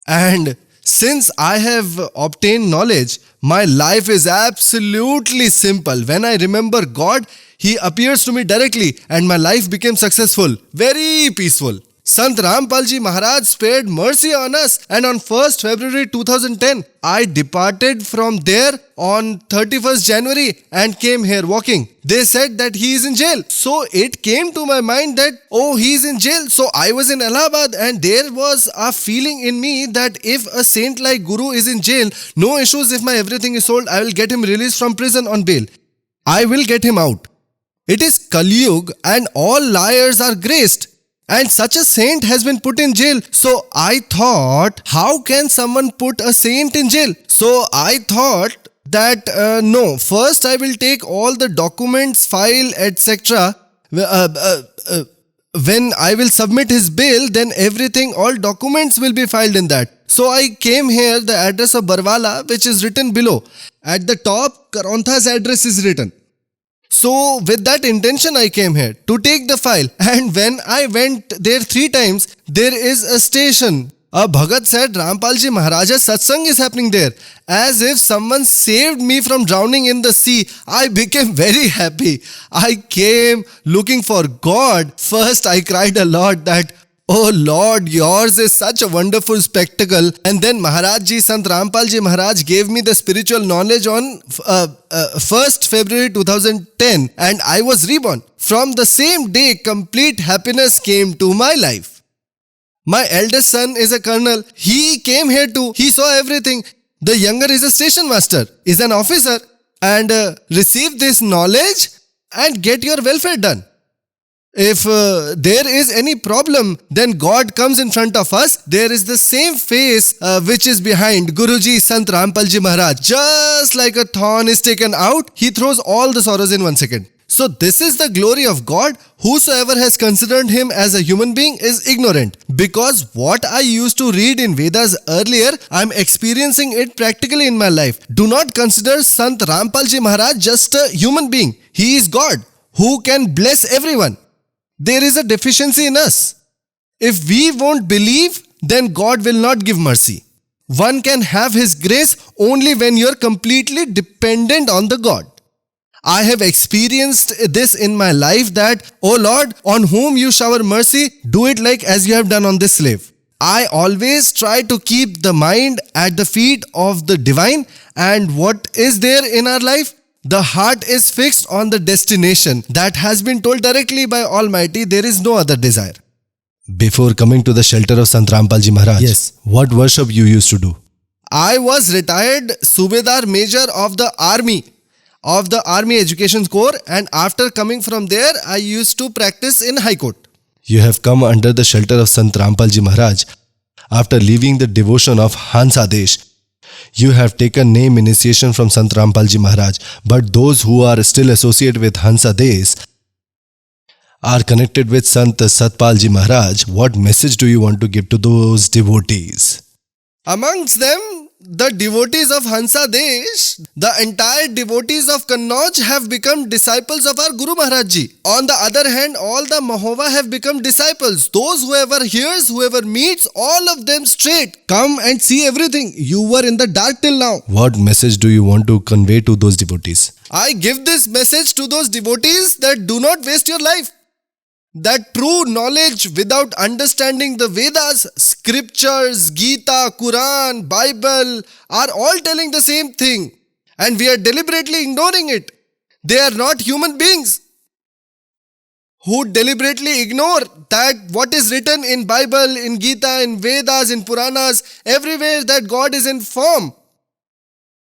And since I have obtained knowledge, my life is absolutely simple. When I remember God, He appears to me directly and my life became successful, very peaceful. Sant Rampal Ji Maharaj spared mercy on us, and on 1st February 2010, I departed from there on 31st January and came here walking. They said that he is in jail. So it came to my mind that, oh, he is in jail. So I was in Allahabad and there was a feeling in me that if a saint like Guru is in jail, no issues, if my everything is sold, I will get him released from prison on bail. I will get him out. It is Kali Yuga and all liars are graced. And such a saint has been put in jail. So I thought, how can someone put a saint in jail? So I thought that no, first I will take all the documents, file, etc. When I will submit his bill, then everything, all documents will be filed in that. So I came here, the address of Barwala, which is written below. At the top, Karontha's address is written. So with that intention I came here to take the file. And when I went there 3 times, there is a station. A Bhagat said, Rampalji Maharaja's satsang is happening there. As if someone saved me from drowning in the sea. I became very happy. I came looking for God. First I cried a lot that, oh Lord, yours is such a wonderful spectacle. And then Maharajji, Sant Rampalji Maharaj gave me the spiritual knowledge on 1st February 2010 and I was reborn. From the same day, complete happiness came to my life. My eldest son is a colonel. He came here too. He saw everything. The younger is a station master, is an officer. And receive this knowledge and get your welfare done. If there is any problem, then God comes in front of us. There is the same face which is behind Guruji, Sant Rampalji Maharaj. Just like a thorn is taken out, he throws all the sorrows in 1 second. So this is the glory of God. Whosoever has considered him as a human being is ignorant. Because what I used to read in Vedas earlier, I am experiencing it practically in my life. Do not consider Sant Rampalji Maharaj just a human being. He is God who can bless everyone. There is a deficiency in us. If we won't believe, then God will not give mercy. One can have His grace only when you are completely dependent on the God. I have experienced this in my life that, O Lord, on whom you shower mercy, do it like as you have done on this slave. I always try to keep the mind at the feet of the divine, and what is there in our life? The heart is fixed on the destination that has been told directly by Almighty. There is no other desire. Before coming to the shelter of Sant Rampalji Maharaj, yes, what worship you used to do? I was retired Subedar Major of the Army Education Corps, and after coming from there, I used to practice in High Court. You have come under the shelter of Sant Rampalji Maharaj after leaving the devotion of Hansadesh. You have taken name initiation from Sant Rampalji Maharaj, but those who are still associated with Hansadesh are connected with Sant Satpalji Maharaj. What message do you want to give to those devotees? Amongst them, the devotees of Hansadesh, the entire devotees of Kannauj have become disciples of our Guru Maharaj Ji. On the other hand, all the Mahova have become disciples. Those whoever hears, whoever meets, all of them straight come and see everything. You were in the dark till now. What message do you want to convey to those devotees? I give this message to those devotees that do not waste your life. That true knowledge without understanding the Vedas, scriptures, Gita, Quran, Bible are all telling the same thing. And we are deliberately ignoring it. They are not human beings who deliberately ignore that what is written in Bible, in Gita, in Vedas, in Puranas, everywhere that God is in form.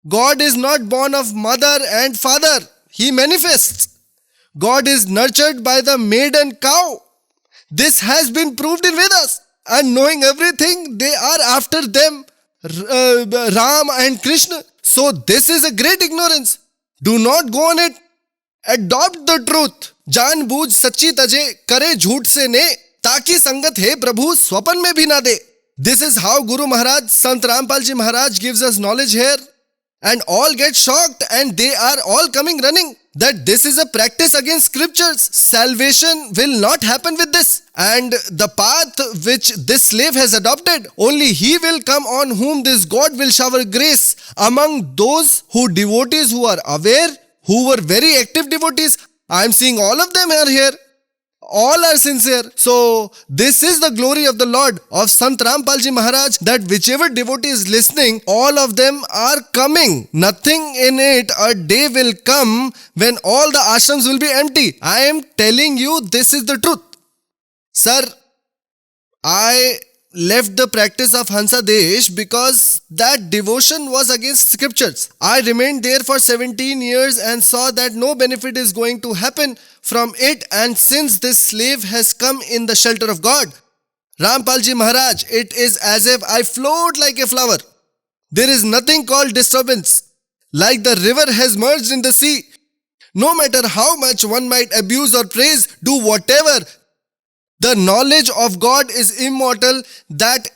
God is not born of mother and father. He manifests. God is nurtured by the maiden cow. This has been proved in Vedas. And knowing everything, they are after them, Ram and Krishna. So this is a great ignorance. Do not go on it. Adopt the truth. जान बूझ सच्ची तजे करे झूठ से ने ताकि संगत है प्रभु स्वपन में भी ना दे. This is how Guru Maharaj, Sant Rampalji Maharaj gives us knowledge here. And all get shocked and they are all coming running. That this is a practice against scriptures. Salvation will not happen with this. And the path which this slave has adopted, only he will come on whom this God will shower grace. Among those devotees who are aware, who were very active devotees, I am seeing all of them are here. All are sincere. So this is the glory of the Lord of Sant Rampalji Maharaj, that whichever devotee is listening, all of them are coming. Nothing in it. A day will come when all the ashrams will be empty. I am telling you, this is the truth. Sir, I left the practice of Hansadesh because that devotion was against scriptures. I remained there for 17 years and saw that no benefit is going to happen from it, and since this slave has come in the shelter of God, Rampalji Maharaj, it is as if I float like a flower. There is nothing called disturbance. like the river has merged in the sea. No matter how much one might abuse or praise, do whatever, the knowledge of God is immortal, that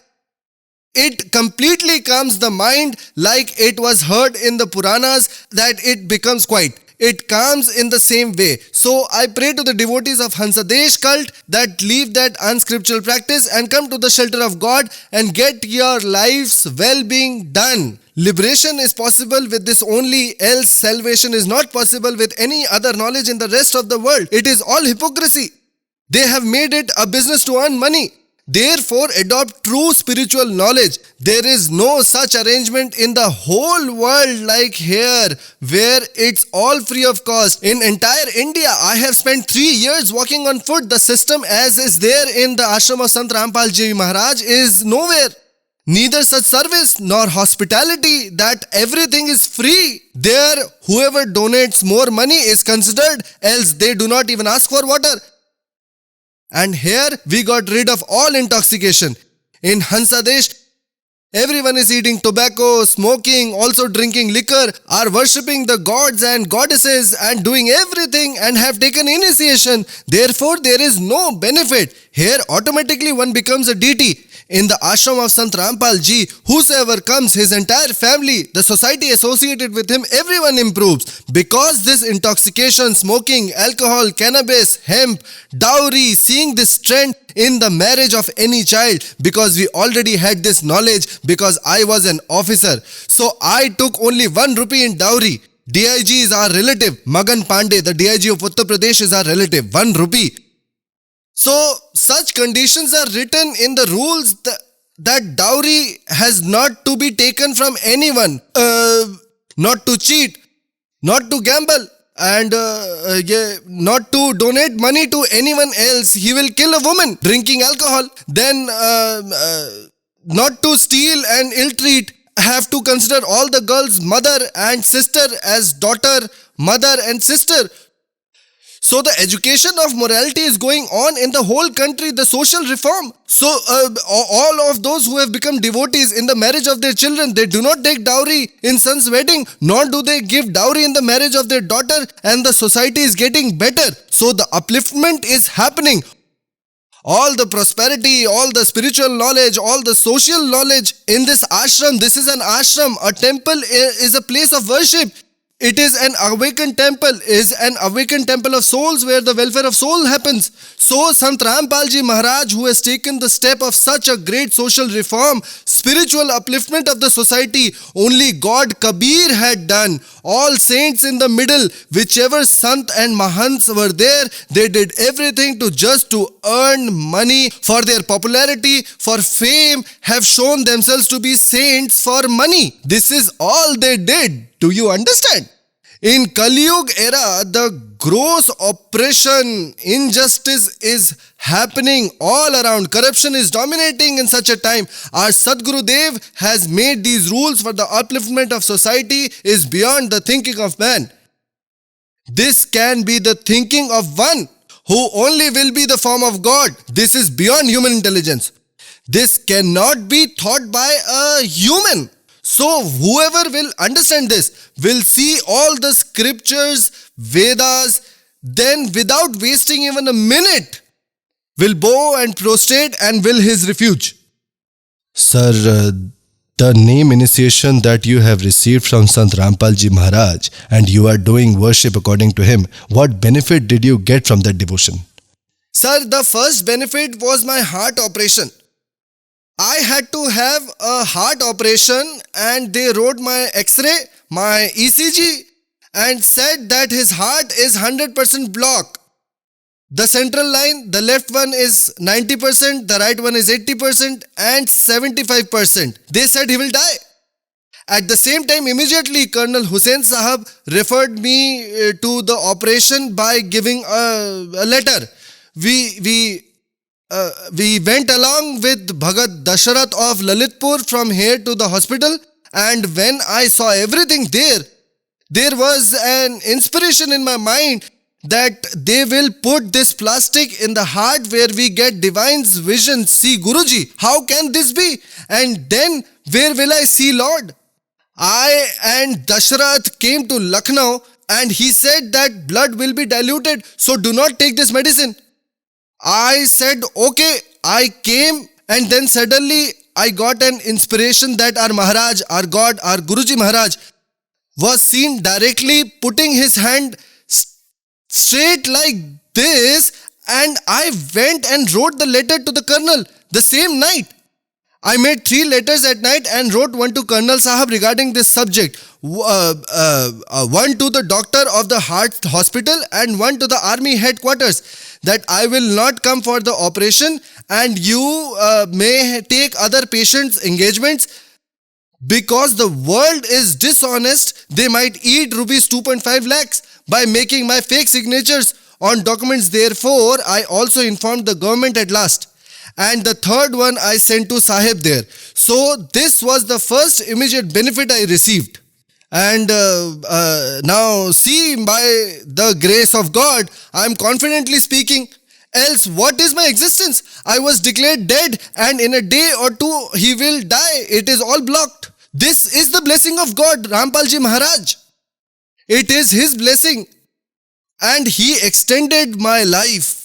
it completely calms the mind, like it was heard in the Puranas, that it becomes quiet. It calms in the same way. So I pray to the devotees of Hansadesh cult that leave that unscriptural practice and come to the shelter of God and get your life's well-being done. Liberation is possible with this only, else salvation is not possible with any other knowledge in the rest of the world. It is all hypocrisy. They have made it a business to earn money. Therefore, adopt true spiritual knowledge. There is no such arrangement in the whole world like here, where it's all free of cost. In entire India, I have spent 3 years walking on foot. The system as is there in the ashram of Sant Rampal Ji Maharaj is nowhere. Neither such service nor hospitality, that everything is free. There, whoever donates more money is considered, else they do not even ask for water. And here we got rid of all intoxication. In Hansadesh, everyone is eating tobacco, smoking, also drinking liquor, are worshipping the gods and goddesses and doing everything and have taken initiation. Therefore, there is no benefit. Here automatically one becomes a deity. In the ashram of Sant Rampal Ji, whosoever comes, his entire family, the society associated with him, everyone improves. Because this intoxication, smoking, alcohol, cannabis, hemp, dowry, seeing this trend in the marriage of any child, because we already had this knowledge, because I was an officer. So I took only 1 rupee in dowry. DIG is our relative. Magan Pandey, the DIG of Uttar Pradesh, is our relative. 1 rupee. So, such conditions are written in the rules that dowry has not to be taken from anyone, not to cheat, not to gamble, and not to donate money to anyone else. He will kill a woman drinking alcohol. Then, not to steal and ill-treat. Have to consider all the girls' mother and sister as daughter, mother and sister. So the education of morality is going on in the whole country, the social reform. So all of those who have become devotees in the marriage of their children, they do not take dowry in son's wedding, nor do they give dowry in the marriage of their daughter, and the society is getting better. So the upliftment is happening. All the prosperity, all the spiritual knowledge, all the social knowledge in this ashram. This is an ashram. A temple is a place of worship. It is an awakened temple, of souls, where the welfare of soul happens. So Sant Rampal Ji Maharaj, who has taken the step of such a great social reform, spiritual upliftment of the society, only God Kabir had done. All saints in the middle, whichever Sant and Mahants were there, they did everything to earn money for their popularity, for fame, have shown themselves to be saints for money. This is all they did. Do you understand? In Kali Yuga era, the gross oppression, injustice is happening all around. Corruption is dominating in such a time. Our Sadguru Dev has made these rules for the upliftment of society is beyond the thinking of man. This can be the thinking of one who only will be the form of God. This is beyond human intelligence. This cannot be thought by a human. So whoever will understand this will see all the scriptures, Vedas, then without wasting even a minute will bow and prostrate and will his refuge. Sir, the name initiation that you have received from Sant Rampal Ji Maharaj and you are doing worship according to him, what benefit did you get from that devotion? Sir, the first benefit was my heart operation. I had to have a heart operation and they wrote my X-ray, my ECG and said that his heart is 100% block. The central line, the left one is 90%, the right one is 80% and 75%. They said he will die. At the same time, immediately Colonel Hussain Sahab referred me to the operation by giving a letter. We went along with Bhagat Dasharath of Lalitpur from here to the hospital, and when I saw everything there was an inspiration in my mind that they will put this plastic in the heart where we get divine's vision. See Guruji, how can this be? And then where will I see Lord? I and Dashrath came to Lucknow and he said that blood will be diluted, so do not take this medicine. I said, okay, I came, and then suddenly I got an inspiration that our Maharaj, our God, our Guruji Maharaj was seen directly putting his hand straight like this, and I went and wrote the letter to the Colonel the same night. I made 3 letters at night and wrote one to Colonel Sahab regarding this subject. One to the doctor of the heart hospital and one to the army headquarters, that I will not come for the operation and you may take other patients' engagements. Because the world is dishonest, they might eat rupees 2.5 lakhs by making my fake signatures on documents. Therefore, I also informed the government at last. And the third one I sent to Sahib there. So this was the first immediate benefit I received. And now see, by the grace of God, I am confidently speaking. Else what is my existence? I was declared dead and in a day or two he will die. It is all blocked. This is the blessing of God, Rampalji Maharaj. It is his blessing. And he extended my life.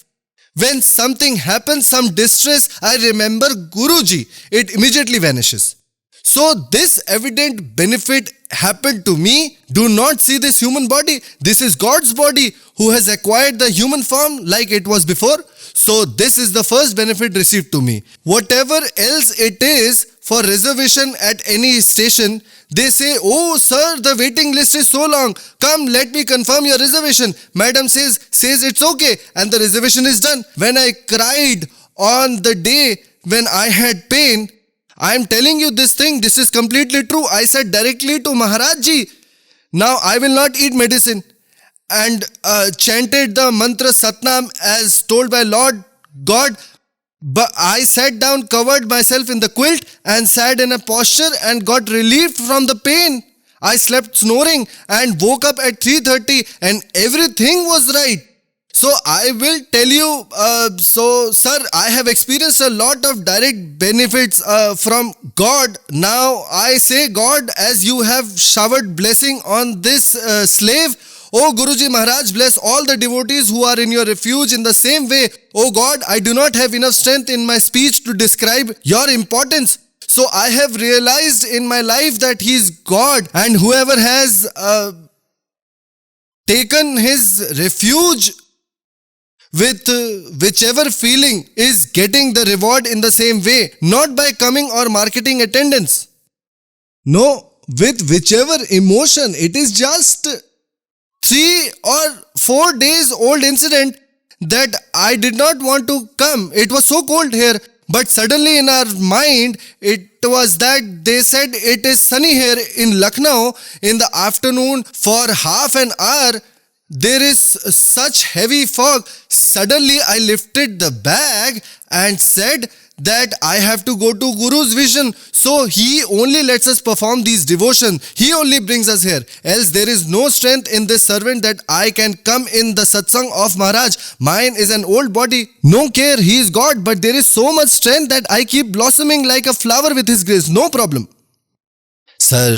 When something happens, some distress, I remember Guruji, it immediately vanishes. So this evident benefit happened to me. Do not see this human body. This is God's body who has acquired the human form like it was before. So this is the first benefit received to me. Whatever else it is for reservation at any station, they say, oh sir, the waiting list is so long. Come, let me confirm your reservation. Madam says it's okay and the reservation is done. When I cried on the day when I had pain, I am telling you this thing, this is completely true. I said directly to Maharaj Ji, now I will not eat medicine. And chanted the mantra Satnam as told by Lord God. But I sat down, covered myself in the quilt and sat in a posture and got relieved from the pain. I slept snoring and woke up at 3:30 and everything was right. So I will tell you, sir, I have experienced a lot of direct benefits from God. Now I say, God, as you have showered blessing on this slave, O Guruji Maharaj, bless all the devotees who are in your refuge in the same way. O God, I do not have enough strength in my speech to describe your importance. So I have realized in my life that He is God, and whoever has taken his refuge with whichever feeling is getting the reward in the same way, not by coming or marketing attendance. No, with whichever emotion. It is just 3 or 4 days old incident that I did not want to come. It was so cold here. But suddenly in our mind, it was that they said it is sunny here in Lucknow in the afternoon for half an hour. There is such heavy fog. Suddenly I lifted the bag and said that I have to go to Guru's vision. So he only lets us perform these devotions. He only brings us here. Else there is no strength in this servant that I can come in the satsang of Maharaj. Mine is an old body. No care, he is God. But there is so much strength that I keep blossoming like a flower with his grace. No problem. Sir,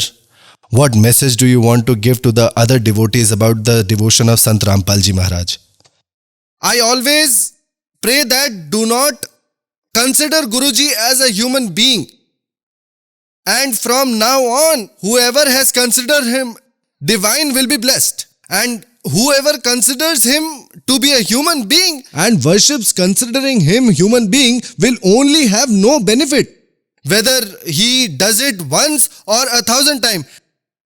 what message do you want to give to the other devotees about the devotion of Sant Rampalji Maharaj? I always pray that do not consider Guruji as a human being. And from now on, whoever has considered him divine will be blessed. And whoever considers him to be a human being and worships considering him human being will only have no benefit, whether he does it once or 1,000 times.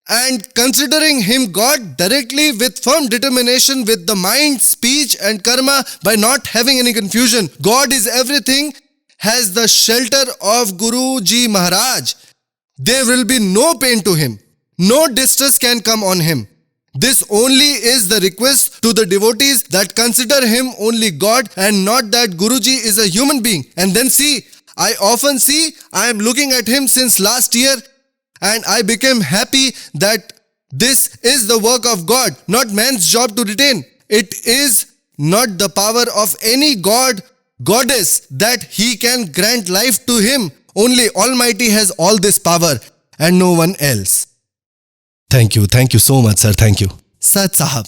And considering him God directly with firm determination with the mind, speech and karma by not having any confusion. God is everything, has the shelter of Guruji Maharaj. There will be no pain to him. No distress can come on him. This only is the request to the devotees that consider him only God and not that Guruji is a human being. And then see, I often see, I am looking at him since last year and I became happy that this is the work of God, not man's job to retain. It is not the power of any god, goddess that he can grant life to him. Only Almighty has all this power and no one else. Thank you so much sir, thank you. सत साहब,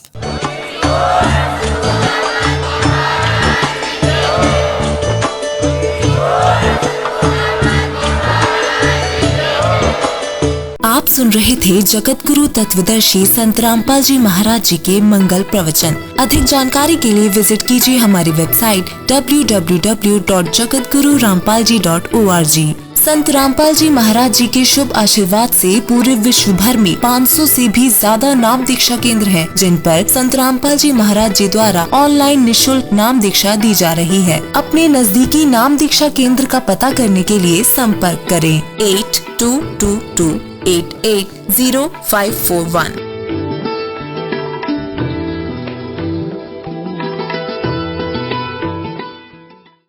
आप सुन रहे थे जगत गुरु तत्वदर्शी संत रामपाल जी महाराज जी के मंगल प्रवचन। अधिक जानकारी के लिए विजिट कीजिए हमारी वेबसाइट www.jagatgururampalji.org। संत रामपाल जी महाराज जी के शुभ आशीर्वाद से पूरे विश्व भर में 500 से भी ज्यादा नाम दीक्षा केंद्र हैं, जिन पर संत रामपाल जी महाराज जी द्वारा ऑनलाइन निशुल्क नाम दीक्षा दी जा रही है। अपने नजदीकी नाम दीक्षा केंद्र का पता करने के लिए संपर्क करें 8222880541।